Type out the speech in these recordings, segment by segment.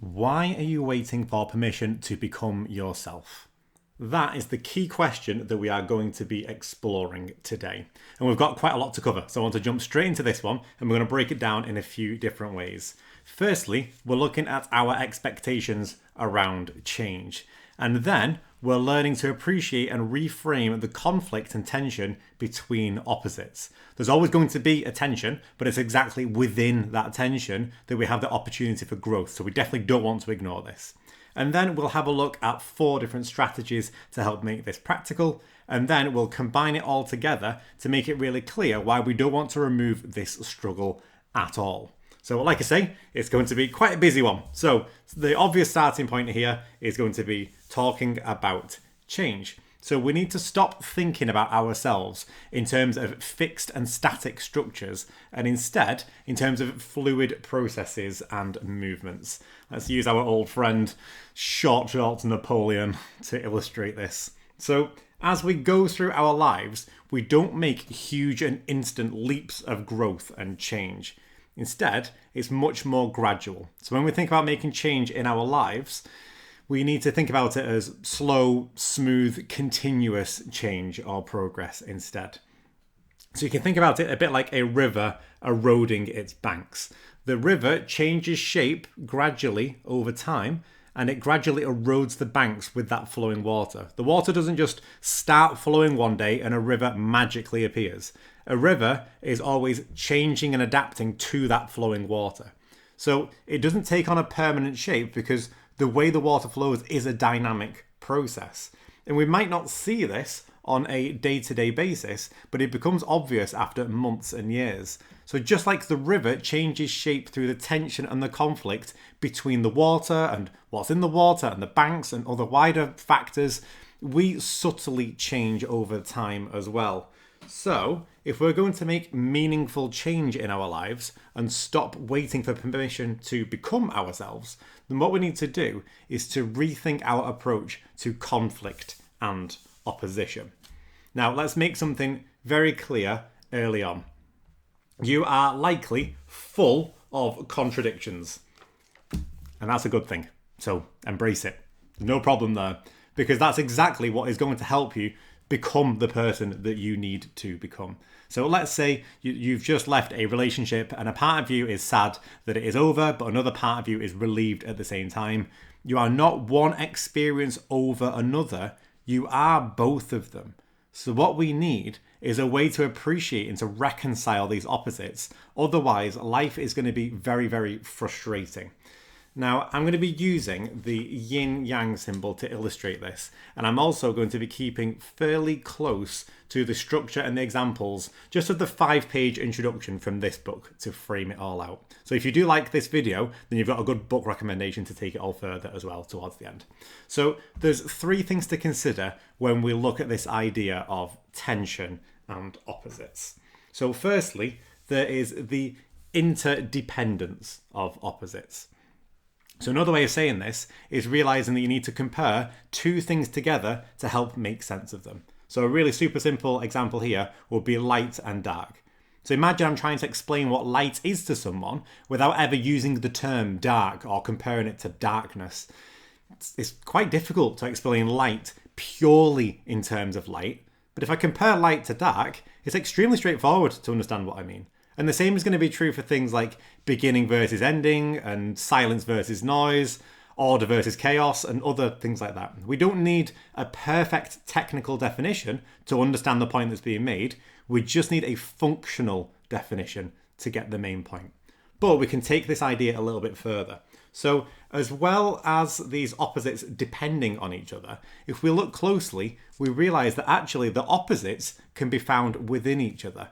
Why are you waiting for permission to become yourself? That is the key question that we are going to be exploring today. And we've got quite a lot to cover, so I want to jump straight into this one and we're going to break it down in a few different ways. Firstly, we're looking at our expectations around change. And then we're learning to appreciate and reframe the conflict and tension between opposites. There's always going to be a tension, but it's exactly within that tension that we have the opportunity for growth. So we definitely don't want to ignore this. And then we'll have a look at 4 different strategies to help make this practical. And then we'll combine it all together to make it really clear why we don't want to remove this struggle at all. So like I say, it's going to be quite a busy one. So the obvious starting point here is going to be talking about change. So we need to stop thinking about ourselves in terms of fixed and static structures and instead in terms of fluid processes and movements. Let's use our old friend Short Shorts Napoleon to illustrate this. So as we go through our lives, we don't make huge and instant leaps of growth and change. Instead, it's much more gradual. So when we think about making change in our lives, we need to think about it as slow, smooth, continuous change or progress instead. So you can think about it a bit like a river eroding its banks. The river changes shape gradually over time, and it gradually erodes the banks with that flowing water. The water doesn't just start flowing one day and a river magically appears. A river is always changing and adapting to that flowing water. So it doesn't take on a permanent shape because the way the water flows is a dynamic process. And we might not see this on a day-to-day basis, but it becomes obvious after months and years. So just like the river changes shape through the tension and the conflict between the water and what's in the water and the banks and other wider factors, we subtly change over time as well. So if we're going to make meaningful change in our lives and stop waiting for permission to become ourselves, then what we need to do is to rethink our approach to conflict and opposition. Now, let's make something very clear early on. You are likely full of contradictions, and that's a good thing. So embrace it. No problem there, because that's exactly what is going to help you become the person that you need to become. So let's say you've just left a relationship and a part of you is sad that it is over, but another part of you is relieved at the same time. You are not one experience over another. You are both of them. So what we need is a way to appreciate and to reconcile these opposites. Otherwise, life is going to be very, very frustrating. Now, I'm going to be using the Yin-Yang symbol to illustrate this, and I'm also going to be keeping fairly close to the structure and the examples just of the 5-page introduction from this book to frame it all out. So if you do like this video, then you've got a good book recommendation to take it all further as well towards the end. So there's 3 things to consider when we look at this idea of tension and opposites. So firstly, there is the interdependence of opposites. So another way of saying this is realizing that you need to compare 2 things together to help make sense of them. So a really super simple example here would be light and dark. So imagine I'm trying to explain what light is to someone without ever using the term dark or comparing it to darkness. It's quite difficult to explain light purely in terms of light, but if I compare light to dark, it's extremely straightforward to understand what I mean. And the same is going to be true for things like beginning versus ending and silence versus noise, order versus chaos, and other things like that. We don't need a perfect technical definition to understand the point that's being made. We just need a functional definition to get the main point. But we can take this idea a little bit further. So as well as these opposites depending on each other, if we look closely, we realize that actually the opposites can be found within each other.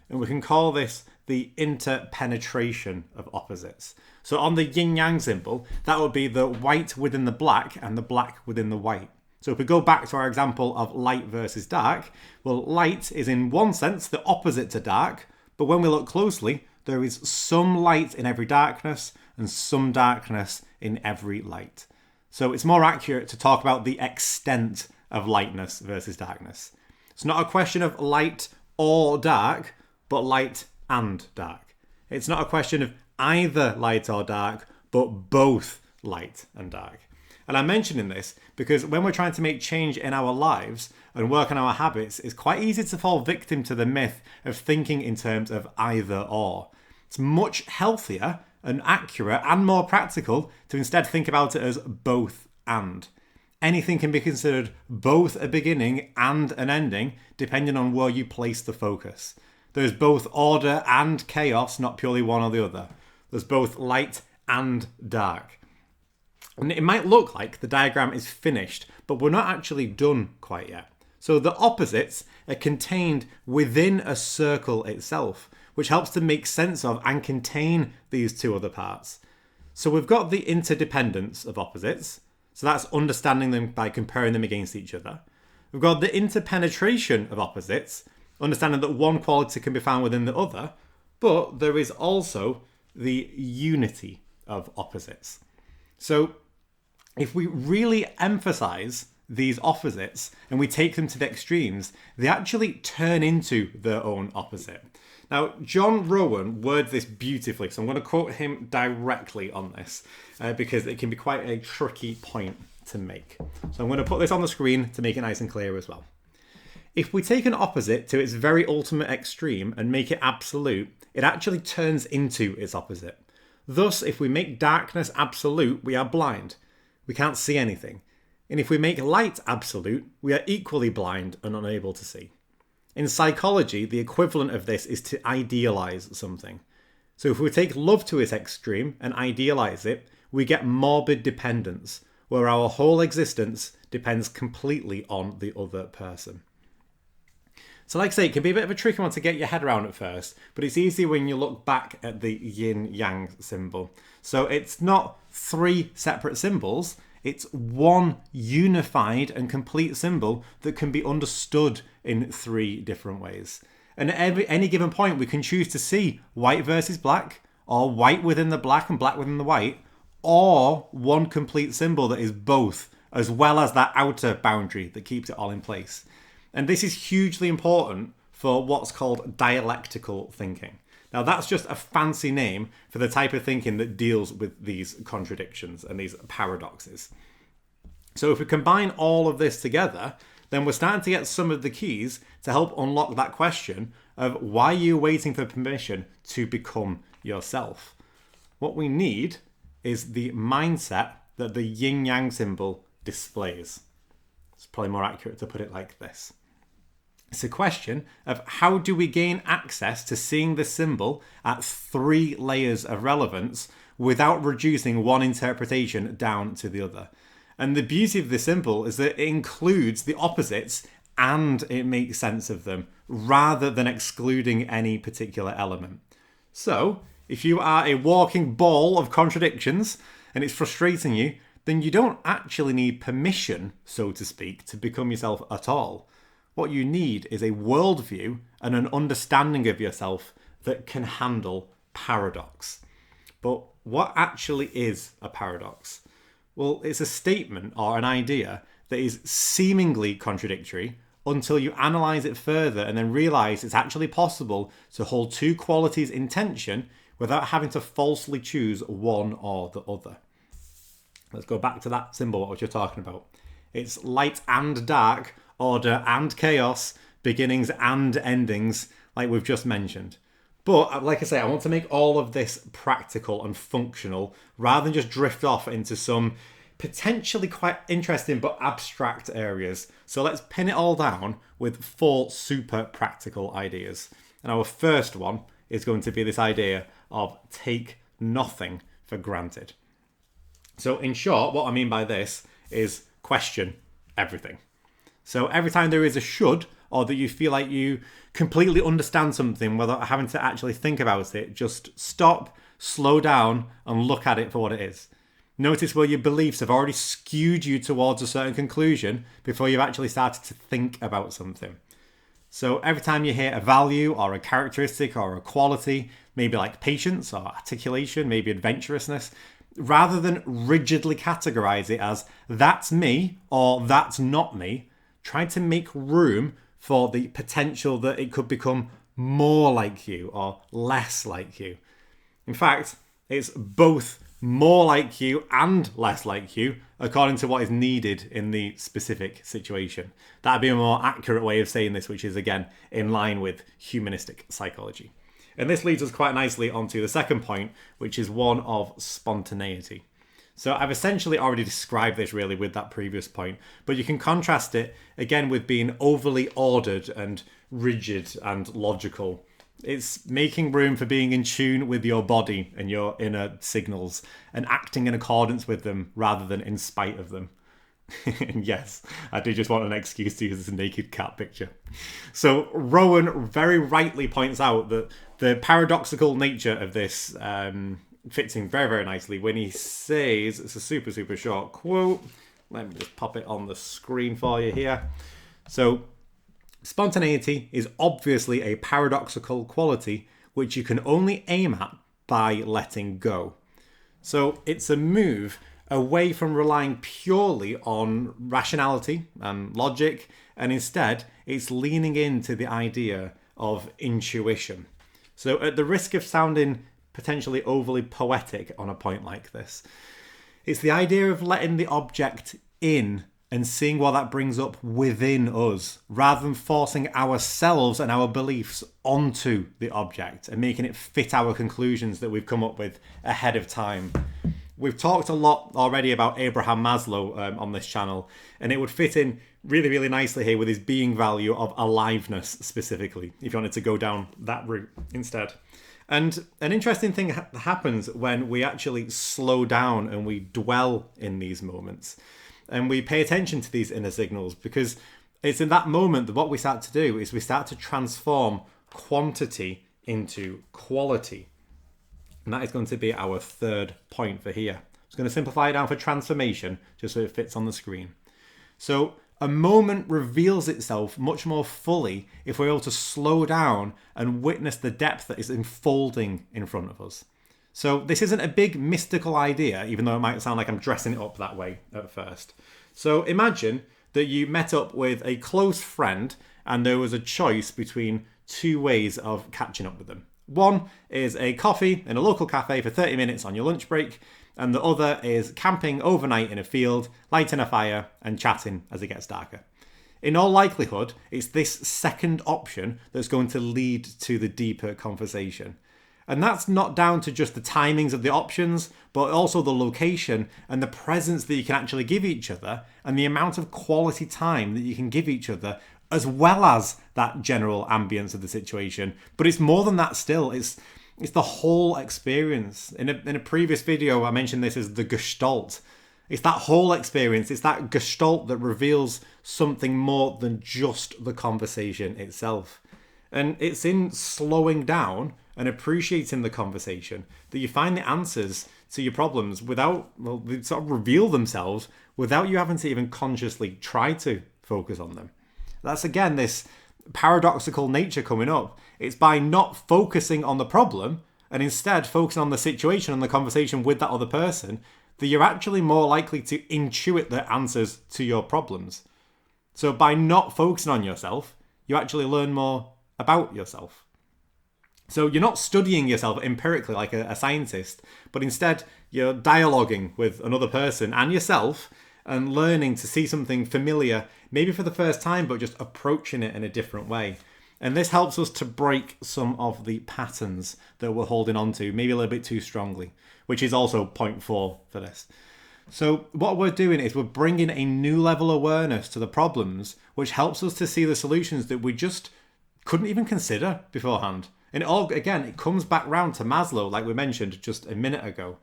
And we can call this the interpenetration of opposites. So on the yin-yang symbol, that would be the white within the black and the black within the white. So if we go back to our example of light versus dark, well, light is in one sense the opposite to dark, but when we look closely, there is some light in every darkness and some darkness in every light. So it's more accurate to talk about the extent of lightness versus darkness. It's not a question of light or dark, but light and dark. It's not a question of either light or dark, but both light and dark. And I'm mentioning this because when we're trying to make change in our lives and work on our habits, it's quite easy to fall victim to the myth of thinking in terms of either or. It's much healthier and accurate and more practical to instead think about it as both and. Anything can be considered both a beginning and an ending, depending on where you place the focus. There's both order and chaos, not purely one or the other. There's both light and dark. And it might look like the diagram is finished, but we're not actually done quite yet. So the opposites are contained within a circle itself, which helps to make sense of and contain these two other parts. So we've got the interdependence of opposites. So that's understanding them by comparing them against each other. We've got the interpenetration of opposites, understanding that one quality can be found within the other, but there is also the unity of opposites. So if we really emphasize these opposites and we take them to the extremes, they actually turn into their own opposite. Now, John Rowan worded this beautifully, so I'm going to quote him directly on this because it can be quite a tricky point to make. So I'm going to put this on the screen to make it nice and clear as well. If we take an opposite to its very ultimate extreme and make it absolute, it actually turns into its opposite. Thus, if we make darkness absolute, we are blind. We can't see anything. And if we make light absolute, we are equally blind and unable to see. In psychology, the equivalent of this is to idealize something. So if we take love to its extreme and idealize it, we get morbid dependence, where our whole existence depends completely on the other person. So like I say, it can be a bit of a tricky one to get your head around at first, but it's easy when you look back at the Yin-Yang symbol. So it's not three separate symbols, it's one unified and complete symbol that can be understood in three different ways. And at any given point, we can choose to see white versus black, or white within the black and black within the white, or one complete symbol that is both, as well as that outer boundary that keeps it all in place. And this is hugely important for what's called dialectical thinking. Now, that's just a fancy name for the type of thinking that deals with these contradictions and these paradoxes. So if we combine all of this together, then we're starting to get some of the keys to help unlock that question of why you're waiting for permission to become yourself. What we need is the mindset that the yin-yang symbol displays. It's probably more accurate to put it like this. It's a question of how do we gain access to seeing the symbol at three layers of relevance without reducing one interpretation down to the other. And the beauty of this symbol is that it includes the opposites and it makes sense of them rather than excluding any particular element. So if you are a walking ball of contradictions and it's frustrating you, then you don't actually need permission, so to speak, to become yourself at all. What you need is a worldview and an understanding of yourself that can handle paradox. But what actually is a paradox? Well, it's a statement or an idea that is seemingly contradictory until you analyze it further and then realize it's actually possible to hold two qualities in tension without having to falsely choose one or the other. Let's go back to that symbol, what you're talking about. It's light and dark, order and chaos, beginnings and endings, like we've just mentioned. But like I say, I want to make all of this practical and functional rather than just drift off into some potentially quite interesting but abstract areas. So let's pin it all down with 4 super practical ideas. And our first one is going to be this idea of take nothing for granted. So in short, what I mean by this is question everything. So every time there is a should, or that you feel like you completely understand something without having to actually think about it, just stop, slow down, and look at it for what it is. Notice where your beliefs have already skewed you towards a certain conclusion before you've actually started to think about something. So every time you hear a value or a characteristic or a quality, maybe like patience or articulation, maybe adventurousness, rather than rigidly categorize it as that's me or that's not me, try to make room for the potential that it could become more like you or less like you. In fact, it's both more like you and less like you, according to what is needed in the specific situation. That'd be a more accurate way of saying this, which is, again, in line with humanistic psychology. And this leads us quite nicely onto the second point, which is one of spontaneity. So I've essentially already described this really with that previous point, but you can contrast it again with being overly ordered and rigid and logical. It's making room for being in tune with your body and your inner signals and acting in accordance with them rather than in spite of them. And yes, I do just want an excuse to use this naked cat picture. So Rowan very rightly points out that the paradoxical nature of this fits in very, very nicely when he says, it's a super, super short quote. Let me just pop it on the screen for you here. So, spontaneity is obviously a paradoxical quality which you can only aim at by letting go. So, it's a move away from relying purely on rationality and logic, and instead, it's leaning into the idea of intuition. So, at the risk of sounding potentially overly poetic on a point like this, it's the idea of letting the object in and seeing what that brings up within us, rather than forcing ourselves and our beliefs onto the object and making it fit our conclusions that we've come up with ahead of time. We've talked a lot already about Abraham Maslow on this channel, and it would fit in really, really nicely here with his being value of aliveness specifically, if you wanted to go down that route instead. And an interesting thing happens when we actually slow down and we dwell in these moments and we pay attention to these inner signals, because it's in that moment that what we start to do is we start to transform quantity into quality. And that is going to be our third point for here. I'm just going to simplify it down for transformation just so it fits on the screen. So a moment reveals itself much more fully if we're able to slow down and witness the depth that is unfolding in front of us. So this isn't a big mystical idea, even though it might sound like I'm dressing it up that way at first. So imagine that you met up with a close friend and there was a choice between two ways of catching up with them. One is a coffee in a local cafe for 30 minutes on your lunch break, and the other is camping overnight in a field, lighting a fire and chatting as it gets darker. In all likelihood, it's this second option that's going to lead to the deeper conversation. And that's not down to just the timings of the options, but also the location and the presence that you can actually give each other and the amount of quality time that you can give each other, as well as that general ambience of the situation. But it's more than that still. It's the whole experience. In a previous video, I mentioned this as the gestalt. It's that whole experience. It's that gestalt that reveals something more than just the conversation itself. And it's in slowing down and appreciating the conversation that you find the answers to your problems they sort of reveal themselves without you having to even consciously try to focus on them. That's again this paradoxical nature coming up. It's by not focusing on the problem and instead focusing on the situation and the conversation with that other person that you're actually more likely to intuit the answers to your problems. So by not focusing on yourself, you actually learn more about yourself. So you're not studying yourself empirically like a scientist, but instead you're dialoguing with another person and yourself and learning to see something familiar, maybe for the first time, but just approaching it in a different way. And this helps us to break some of the patterns that we're holding on to, maybe a little bit too strongly, which is also point 4 for this. So what we're doing is we're bringing a new level of awareness to the problems, which helps us to see the solutions that we just couldn't even consider beforehand. And it comes back round to Maslow, like we mentioned just a minute ago.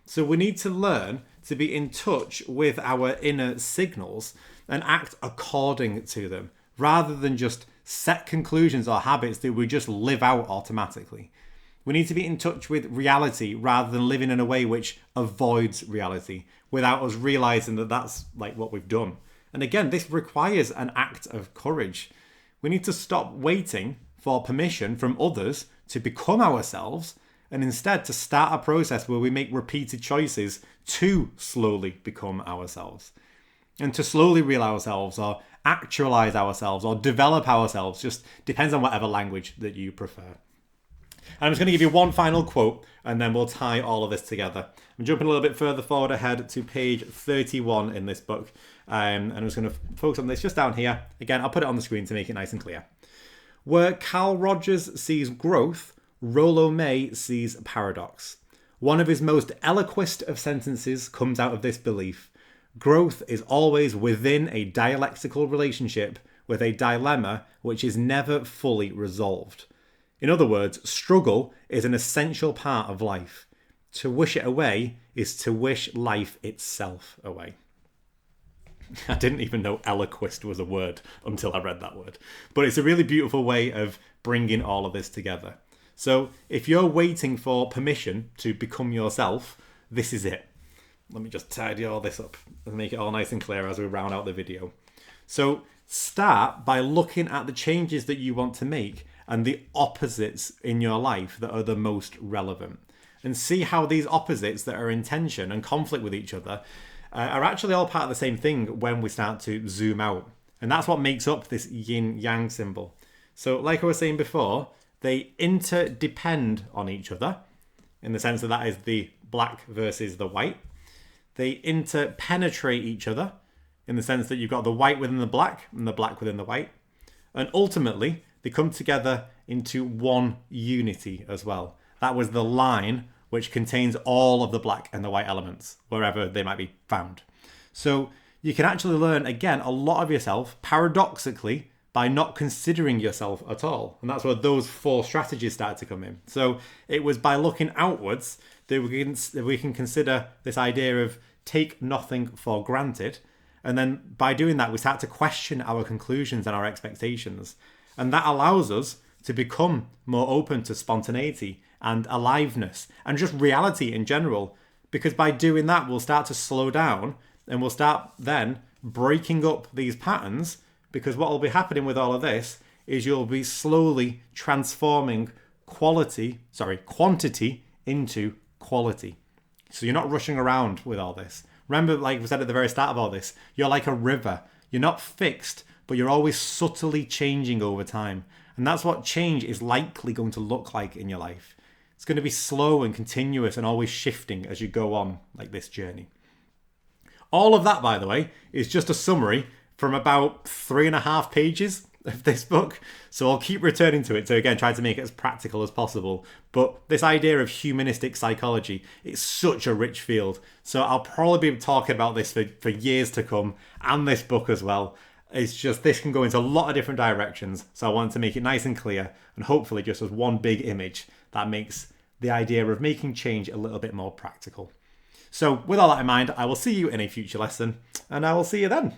So we need to learn to be in touch with our inner signals and act according to them, rather than just set conclusions or habits that we just live out automatically. We need to be in touch with reality rather than living in a way which avoids reality without us realizing that that's like what we've done. And again, this requires an act of courage. We need to stop waiting for permission from others to become ourselves and instead to start a process where we make repeated choices to slowly become ourselves. And to slowly realize ourselves or actualize ourselves or develop ourselves just depends on whatever language that you prefer. And I'm just going to give you one final quote and then we'll tie all of this together. I'm jumping a little bit further forward ahead to page 31 in this book. And I'm just going to focus on this just down here. Again, I'll put it on the screen to make it nice and clear. Where Carl Rogers sees growth, Rollo May sees paradox. One of his most eloquest of sentences comes out of this belief. Growth is always within a dialectical relationship with a dilemma which is never fully resolved. In other words, struggle is an essential part of life. To wish it away is to wish life itself away. I didn't even know eloquest was a word until I read that word. But it's a really beautiful way of bringing all of this together. So if you're waiting for permission to become yourself, this is it. Let me just tidy all this up and make it all nice and clear as we round out the video. So start by looking at the changes that you want to make and the opposites in your life that are the most relevant. And see how these opposites that are in tension and conflict with each other are actually all part of the same thing when we start to zoom out. And that's what makes up this yin-yang symbol. So like I was saying before, they interdepend on each other in the sense that that is the black versus the white. They interpenetrate each other in the sense that you've got the white within the black and the black within the white. And ultimately, they come together into one unity as well. That was the line which contains all of the black and the white elements, wherever they might be found. So you can actually learn, again, a lot of yourself, paradoxically, by not considering yourself at all. And that's where those 4 strategies started to come in. So it was by looking outwards that we can consider this idea of take nothing for granted. And then by doing that, we start to question our conclusions and our expectations. And that allows us to become more open to spontaneity and aliveness and just reality in general. Because by doing that, we'll start to slow down and we'll start then breaking up these patterns. Because what will be happening with all of this is you'll be slowly transforming quantity into quality. So you're not rushing around with all this. Remember, like we said at the very start of all this, you're like a river. You're not fixed, but you're always subtly changing over time. And that's what change is likely going to look like in your life. It's going to be slow and continuous and always shifting as you go on like this journey. All of that, by the way, is just a summary from about 3.5 pages of this book. So I'll keep returning to it to, again, try to make it as practical as possible. But this idea of humanistic psychology, it's such a rich field. So I'll probably be talking about this for years to come, and this book as well. It's just, this can go into a lot of different directions. So I wanted to make it nice and clear, and hopefully just as one big image that makes the idea of making change a little bit more practical. So with all that in mind, I will see you in a future lesson, and I will see you then.